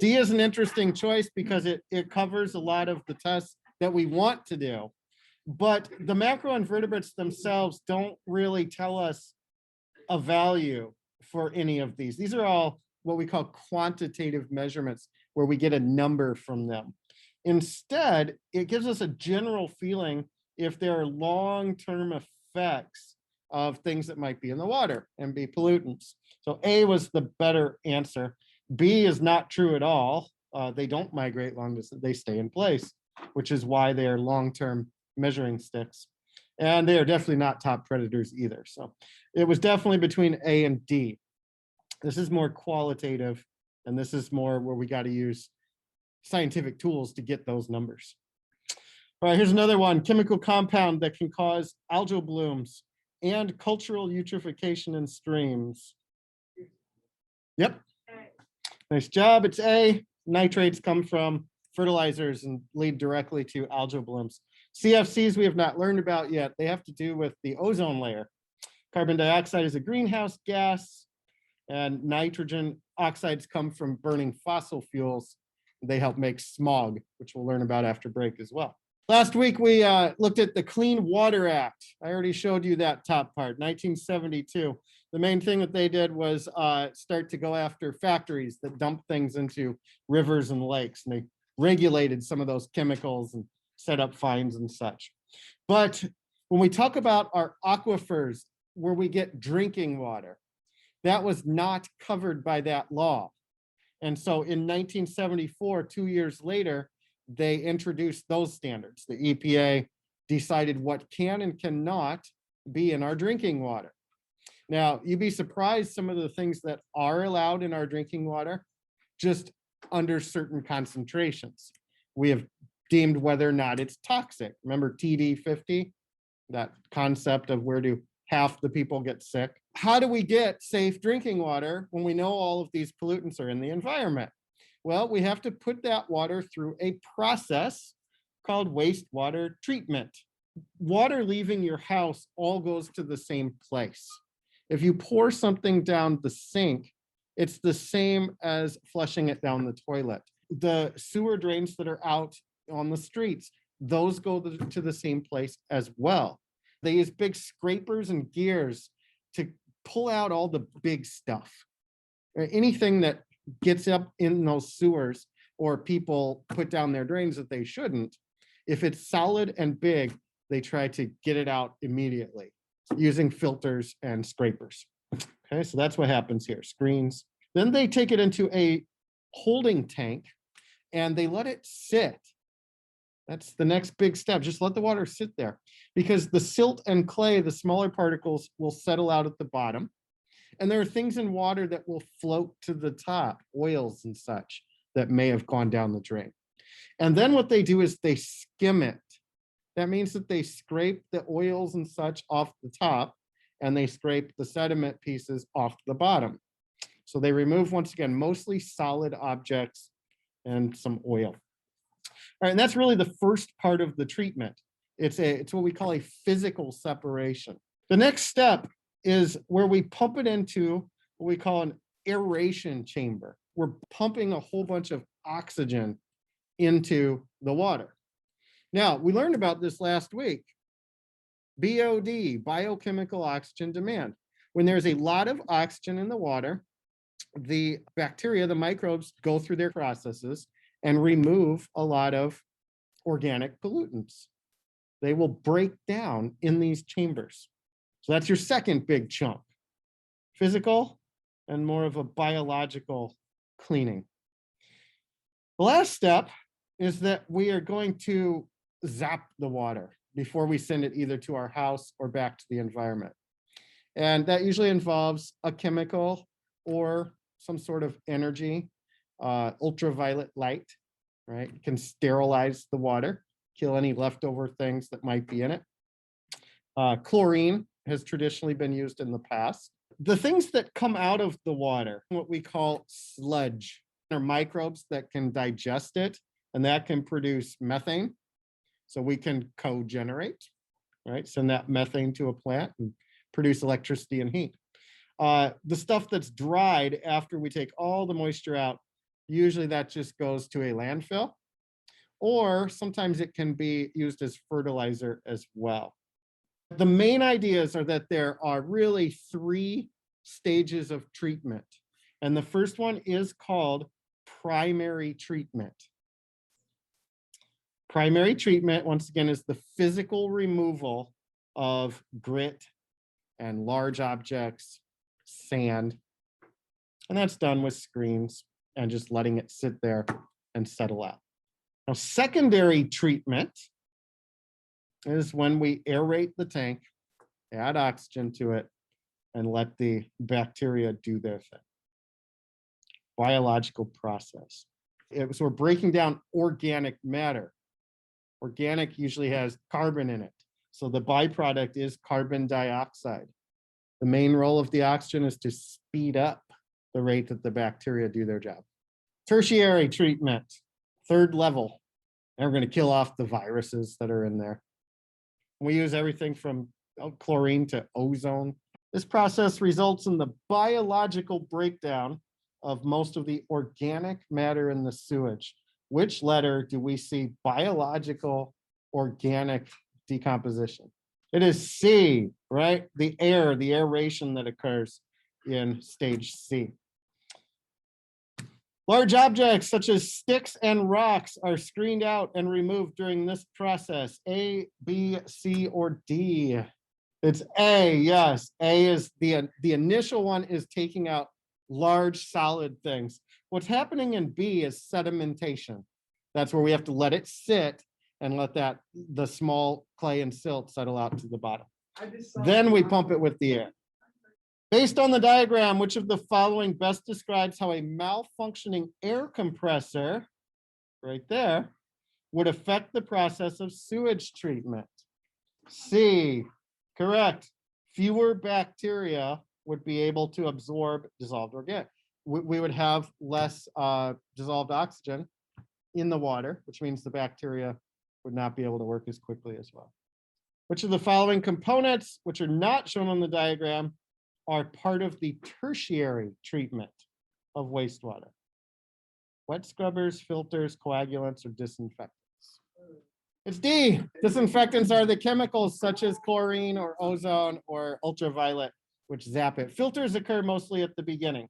D is an interesting choice because it covers a lot of the tests that we want to do. But the macroinvertebrates themselves don't really tell us a value for any of these. These are all what we call quantitative measurements, where we get a number from them. Instead, it gives us a general feeling if there are long-term effects of things that might be in the water and be pollutants. So A was the better answer. B is not true at all. They don't migrate long distance, they stay in place, which is why they are long-term measuring sticks. And they are definitely not top predators either. So it was definitely between A and D. This is more qualitative, and this is more where we got to use scientific tools to get those numbers. All right, here's another one. Chemical compound that can cause algal blooms and cultural eutrophication in streams. Yep. Nice job. It's A. Nitrates come from fertilizers and lead directly to algal blooms. CFCs we have not learned about yet. They have to do with the ozone layer. Carbon dioxide is a greenhouse gas, and nitrogen oxides come from burning fossil fuels. They help make smog, which we'll learn about after break as well. Last week, we looked at the Clean Water Act. I already showed you that top part, 1972. The main thing that they did was start to go after factories that dump things into rivers and lakes, and they regulated some of those chemicals and set up fines and such. But when we talk about our aquifers, where we get drinking water, that was not covered by that law. And so in 1974, 2 years later, they introduced those standards. The EPA decided what can and cannot be in our drinking water. Now, you'd be surprised some of the things that are allowed in our drinking water, just under certain concentrations. We have deemed whether or not it's toxic. Remember TD 50, that concept of where do half the people get sick? How do we get safe drinking water when we know all of these pollutants are in the environment? Well, we have to put that water through a process called wastewater treatment. Water leaving your house all goes to the same place. If you pour something down the sink, it's the same as flushing it down the toilet. The sewer drains that are out on the streets, those go to the same place as well. They use big scrapers and gears to pull out all the big stuff. Anything that gets up in those sewers or people put down their drains that they shouldn't, if it's solid and big, they try to get it out immediately using filters and scrapers. Okay, so that's what happens here, screens. Then they take it into a holding tank and they let it sit. That's the next big step. Just let the water sit there, because the silt and clay, the smaller particles, will settle out at the bottom. And there are things in water that will float to the top, oils and such, that may have gone down the drain. And then what they do is they skim it. That means that they scrape the oils and such off the top, and they scrape the sediment pieces off the bottom. So they remove, once again, mostly solid objects and some oil. All right, and that's really the first part of the treatment. It's what we call a physical separation. The next step is where we pump it into what we call an aeration chamber. We're pumping a whole bunch of oxygen into the water. Now, we learned about this last week. BOD, biochemical oxygen demand. When there's a lot of oxygen in the water, the bacteria, the microbes, go through their processes and remove a lot of organic pollutants. They will break down in these chambers. So that's your second big chunk. Physical and more of a biological cleaning. The last step is that we are going to zap the water before we send it either to our house or back to the environment. And that usually involves a chemical or some sort of energy, ultraviolet light, right? It can sterilize the water, kill any leftover things that might be in it. Chlorine has traditionally been used in the past. The things that come out of the water, what we call sludge, are microbes that can digest it, and that can produce methane. So we can co-generate, right? Send that methane to a plant and produce electricity and heat. The stuff that's dried after we take all the moisture out Usually that just goes to a landfill, or sometimes it can be used as fertilizer as well. The main ideas are that there are really three stages of treatment. And the first one is called primary treatment. Primary treatment, once again, is the physical removal of grit and large objects, sand. And that's done with screens and just letting it sit there and settle out. Now, secondary treatment is when we aerate the tank, add oxygen to it, and let the bacteria do their thing. Biological process. So we're breaking down organic matter. Organic usually has carbon in it. So the byproduct is carbon dioxide. The main role of the oxygen is to speed up the rate that the bacteria do their job. Tertiary treatment, third level. And we're going to kill off the viruses that are in there. We use everything from chlorine to ozone. This process results in the biological breakdown of most of the organic matter in the sewage. Which letter do we see biological organic decomposition? It is C, right? The aeration that occurs in stage C. Large objects such as sticks and rocks are screened out and removed during this process. A, B, C, or D? It's A, yes. A is the initial one is taking out large solid things. What's happening in B is sedimentation. That's where we have to let it sit and let the small clay and silt settle out to the bottom. Then we pump it with the air. Based on the diagram, which of the following best describes how a malfunctioning air compressor, right there, would affect the process of sewage treatment? C, correct. Fewer bacteria would be able to absorb dissolved organic. We would have less dissolved oxygen in the water, which means the bacteria would not be able to work as quickly as well. Which of the following components, which are not shown on the diagram, are part of the tertiary treatment of wastewater? Wet scrubbers, filters, coagulants, or disinfectants? It's D. Disinfectants are the chemicals such as chlorine or ozone or ultraviolet, which zap it. Filters occur mostly at the beginning.